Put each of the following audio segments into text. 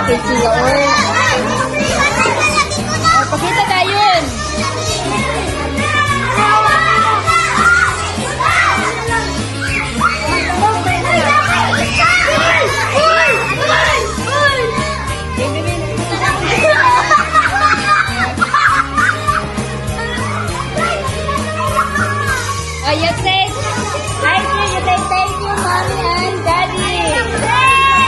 kay Tia. Pakita tayo. Oh, you say, hi, you say thank you, Mommy and Daddy.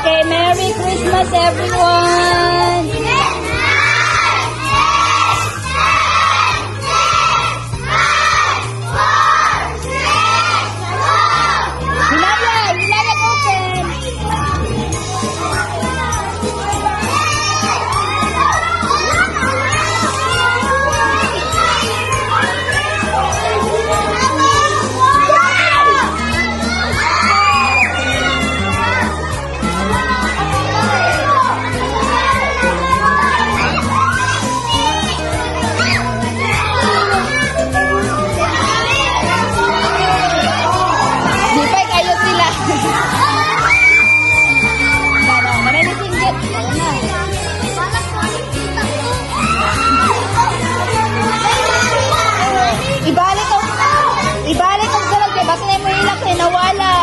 Okay, Merry Christmas, everyone. Hilala open. Lipay kayo sila. Mananitinggit. Ibalik ang dalag. Bakit na mo ilak nawala.